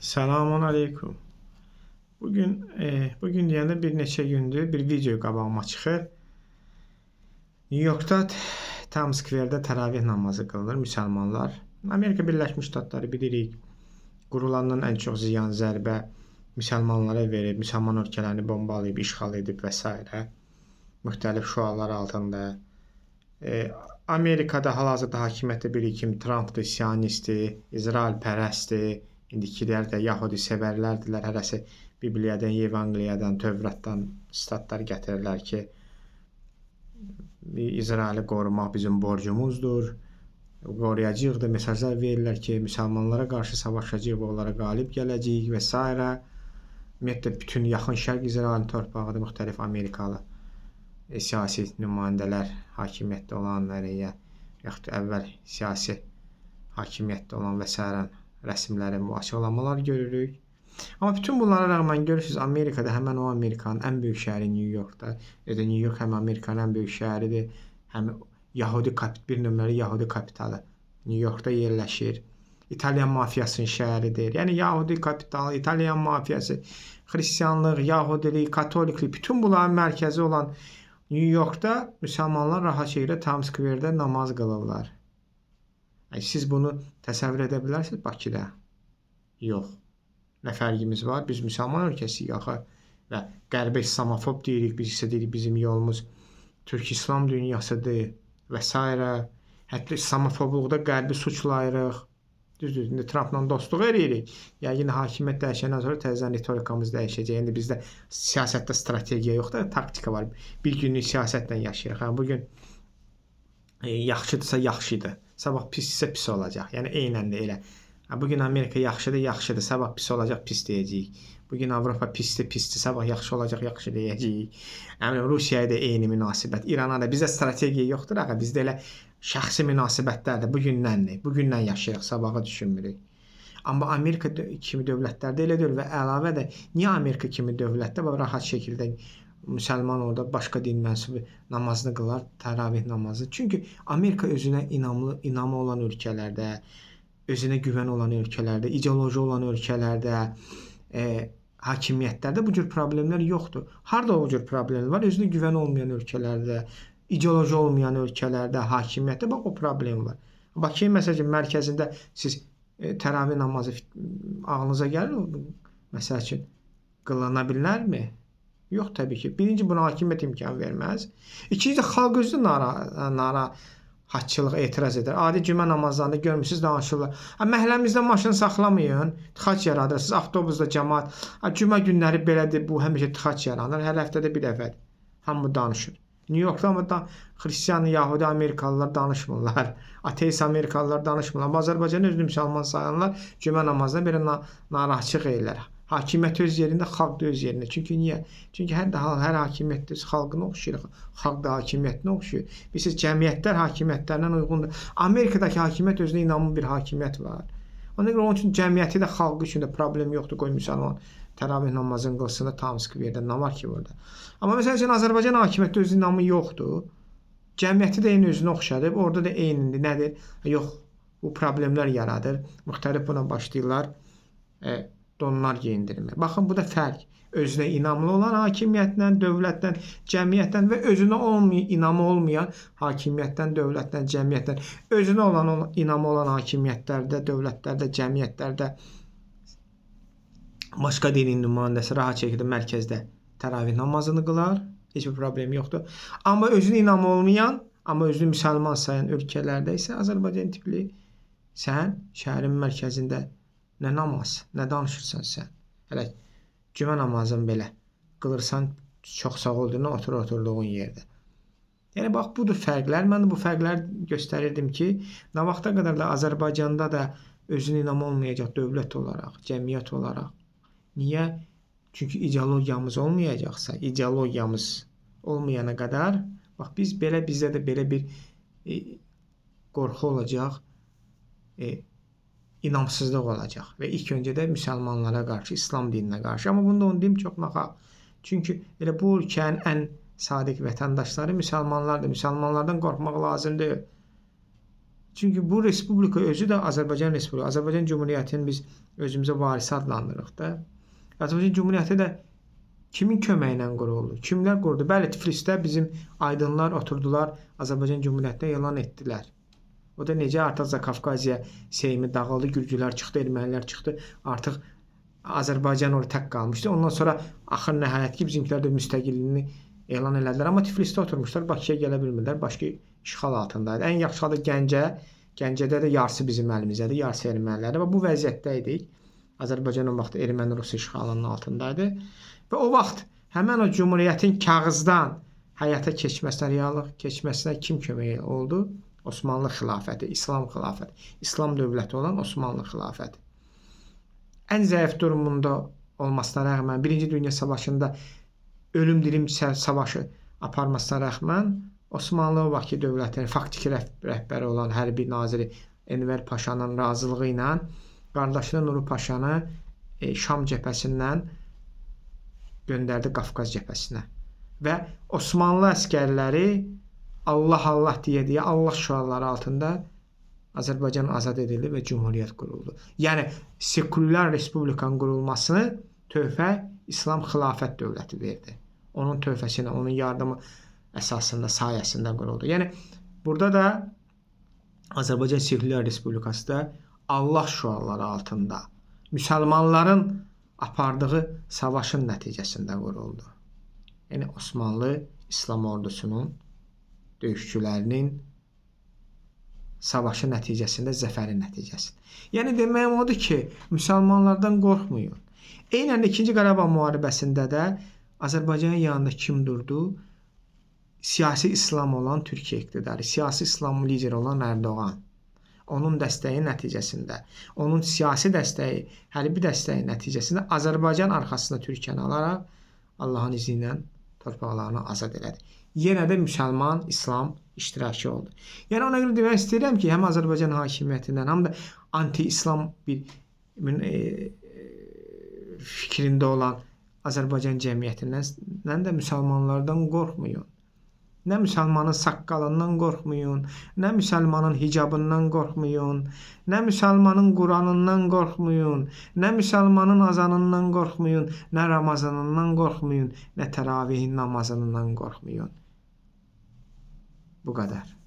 Selamun aleyküm. Bugün deyəndə bir neçə gündür bir video qabağıma çıxır. New Yorkda Times Square-də təravih namazı qılınır müsəlmanlar. Amerika Birləşmiş Ştatları bilirik, qurulandan ən çox ziyan zərbə müsəlmanlara verib, müsəlman ölkələrini bombalayıb, işğal edib və s. müxtəlif şüarlar altında. Amerikada hal-hazırda hakimiyyətdə biri kimi Trump'dır, siyonistdir, İsrail pərəstdir. İndikilər də Yahudi sevərlərdirlər. Hərəsi Bibliyadan, Evangeliyadan, Tövratdan statlar gətirirlər ki, İsraili qorumaq bizim borcumuzdur. Qoruyacağıq da mesajlar verirlər ki, müsəlmanlara qarşı savaşacağıq və onlara qalib gələcəyik və s. Ümumiyyətlə bütün yaxın şərq İsrailin torpağıdır, müxtəlif Amerikalı siyasi nümayəndələr hakimiyyətdə olanlar yaxud əvvəl siyasi hakimiyyətdə olan və s. rəsmlərin bu açıqlamalar görürük. Amma bütün bunlara rəğmən görürsünüz, Amerikada həmən o Amerikanın ən böyük şəhəri New Yorkda. New York həm Amerikanın ən böyük şəhəridir, həm bir nömrəli Yahudi kapitalı New Yorkda yerləşir. İtalyan mafiyasının şəhəridir. Yəni Yahudi kapitalı, İtalyan mafiyası, xristianlıq, Yahudilik, katoliklik, bütün bunların mərkəzi olan New Yorkda müsəlmanlar rahat şəkildə Times Square-də namaz qılırlar. Siz bunu təsəvvür edə bilərsiniz Bakıda? Yox. Nə fərqimiz var? Biz müsəlman ölkəsiyik axı və qərbə İslamofob deyirik, biz isə deyirik bizim yolumuz Türk-İslam dünyasıdır və s. Hətta İslamofobluqda qərbi suçlayırıq. Düzdür, indi Trumpla dostluq edirik. Yəqin hakimiyyət dəyişəndən sonra təzədən ritorikamız dəyişəcək. İndi bizdə siyasətdə strategiya yox da, taktika var. Bir günlük siyasətlə yaşayırıq. Bugün yaxşıdırsa yaxşıdır. Sabah pisdirsə pis olacaq. Yəni eynən də elə. Bugün Amerika yaxşıdır, yaxşıdır. Sabah pis olacaq, pis deyəcəyik. Bugün Avropa pisdir, pisdir. Sabah yaxşı olacaq, yaxşı deyəcəyik. Rusiyaya da eyni münasibət. İrana da bizdə strategiya yoxdur. Bizdə elə şəxsi münasibətlərdə bugündən yaşayırıq, sabahı düşünmürük. Amma Amerika kimi dövlətlərdə elə deyil və əlavə də niyə Amerika kimi dövlətdə rahat şəkildə müsəlman orada başqa din mənsubu namazını qılar, təravih namazı. Çünki Amerika özünə inamı olan ölkələrdə, özünə güvən olan ölkələrdə, ideoloji olan ölkələrdə, hakimiyyətlərdə bu cür problemlər yoxdur. Harda o cür problemlər var? Özünə güvən olmayan ölkələrdə, ideoloji olmayan ölkələrdə, hakimiyyətdə bax o problem var. Bakı məsələn mərkəzində siz təravih namazı ağlınıza gəlir? Məsəl üçün qılına bilərmi? Yox təbii ki. Birinci buna hakimiyyət imkan verməz. İkinci də xalq özü narahatçılıq etiraz edir. Adi cümə namazlarında görmürsünüz danışırlar. Məhəlləmizdə maşın saxlamayın, tıxac yaradırsınız. Avtobusda cəmaət, cümə günləri belədir, bu həmişə tıxac yaranır. Hər həftədə bir dəfədir. Hamı danışır. New Yorkda amma xristian, Yahudi Amerikalılar danışmırlar. Ateist Amerikalılar danışmırlar. Azərbaycan özünü müsəlman sayanlar cümə namazına belə narahatçılıq edirlər. Hakimiyyət öz yerində, xalq da öz yerində. Çünki niyə? Çünki hər hakimiyyət də xalqına oxşayır, xalq da hakimiyyətinə oxşayır. Bilirsiniz, cəmiyyətlər hakimiyyətlərindən uyğundur. Amerikadakı hakimiyyət özünə inanmış bir hakimiyyət var. Ona görə onun üçün cəmiyyəti də, xalqı üçün də problem yoxdur. Qoy müsəlman təravih namazını qılsın da Times Square-də. Nə var ki burada? Amma məsəl üçün Azərbaycan hakimiyyəti öz inamı yoxdur. Cəmiyyəti də eyni özünə oxşadır. Orada da eynidir. Nədir? Yox, bu problemlər yaradır. Müxtəlif buna başlayırlar. Donlar geyindirmək. Baxın, bu da fərq. Özünə inamlı olan hakimiyyətdən, dövlətdən, cəmiyyətdən və özünə inamı olmayan hakimiyyətdən, dövlətdən, cəmiyyətdən, özünə inamı olan hakimiyyətlərdə, dövlətlərdə, cəmiyyətlərdə başqa dinin nümayəndəsi rahat şəkildə mərkəzdə təravih namazını qılar. Heç bir problem yoxdur. Amma özünə inamı olmayan, amma özünü müsəlman sayan ölkələrdə isə Azərbaycan tipli sən şəhərin mərkəzində nə namaz, nə danışırsan sən? Hələ cümə namazını belə qılırsan, çox sağ olduğuna oturduğun yerdə. Yəni, bax, budur fərqlər. Mən bu fərqləri göstərirdim ki, nə vaxta qədər da Azərbaycanda da özünə inamı olmayacaq dövlət olaraq, cəmiyyət olaraq. Niyə? Çünki ideologiyamız olmayacaqsa, ideologiyamız olmayana qədər, bax, bizdə də belə bir qorxu olacaq, inamsızlıq olacaq və ilk öncə də müsəlmanlara qarşı, İslam dininə qarşı. Amma bunu da onu deyim, çox naxaq. Çünki elə bu ölkənin ən sadiq vətəndaşları müsəlmanlardır. Müsəlmanlardan qorxmaq lazım deyil. Çünki bu respublika özü də Azərbaycan Respublikası. Azərbaycan Cümhuriyyətinin biz özümüzə varisi adlandırırıq da. Azərbaycan Cümhuriyyəti də kimin köməyi ilə quruldu? Kimlər qurdu? Bəli, Tiflisdə bizim aydınlar oturdular, Azərbaycan Cümhuriyyətini elan etdilər. O da necə artıq Zakafkaziya Seymi dağıldı, Gürcülər çıxdı, Ermənilər çıxdı. Artıq Azərbaycan orada tək qalmışdı. Ondan sonra axır nəhayət ki, bizimkilər də müstəqilliyini elan elədilər. Amma Tiflisdə oturmuşlar, Bakıya gələ bilmirlər. Bakı işğal altındaydı. Ən yaxşı halda Gəncə. Gəncədə də yarısı bizim əlimizdədir, yarısı ermənilərdə. Və bu vəziyyətdə idik. Azərbaycan o vaxt erməni-rus işğalının altındaydı. Və o vaxt həmən o Cümhuriyyətin kağızdan həyata keçməsinə, reallıq keçməsinə kim kömək oldu? Osmanlı xilafəti, İslam xilafəti, İslam dövləti olan Osmanlı xilafəti. Ən zəif durumunda olmasına rəğmən, Birinci Dünya Savaşında ölüm-dirim savaşı aparmasına rəğmən, Osmanlı Bakı dövlətinin faktiki rəhbəri olan hərbi naziri Enver Paşanın razılığı ilə qardaşını Nuru Paşanı Şam cəbhəsindən göndərdi Qafqaz cəbhəsinə. Və Osmanlı əsgərləri Allah Allah deyə Allah şüarları altında Azərbaycan azad edildi və Cümhuriyyət quruldu. Yəni sekulyar respublikanın qurulmasını töhfə İslam xilafət dövləti verdi. Onun töhfəsinə, onun yardımı əsasında, sayəsində quruldu. Yəni burada da Azərbaycan Sekulyar Respublikası da Allah şüarları altında müsəlmanların apardığı savaşın nəticəsində quruldu. Yəni Osmanlı İslam ordusunun döyüşçülərinin savaşı nəticəsində zəfərin nəticəsində. Yəni deməyim odur ki, müsəlmanlardan qorxmayın. Eynən 2-ci Qarabağ müharibəsində də Azərbaycanın yanında kim durdu? Siyasi İslam olan Türkiyə iqtidarı, siyasi İslam lideri olan Erdoğan. Onun dəstəyi nəticəsində, onun siyasi dəstəyi, hərbi dəstəyi nəticəsində Azərbaycan arxasında Türkiyəni alaraq Allahın izni ilə torpaqlarını azad elədi. Yenə də müsəlman, İslam iştirakı oldu. Yəni ona görə demək istəyirəm ki, həm Azərbaycan hakimiyyətindən, həm də anti-İslam bir fikrində olan Azərbaycan cəmiyyətindən də müsəlmanlardan qorxmayın. Nə müsəlmanın saqqalından qorxmayın, nə müsəlmanın hicabından qorxmayın, nə müsəlmanın Quranından qorxmayın, nə müsəlmanın azanından qorxmayın, nə Ramazanından qorxmayın, nə təravihin namazından qorxmayın. Bu qədər.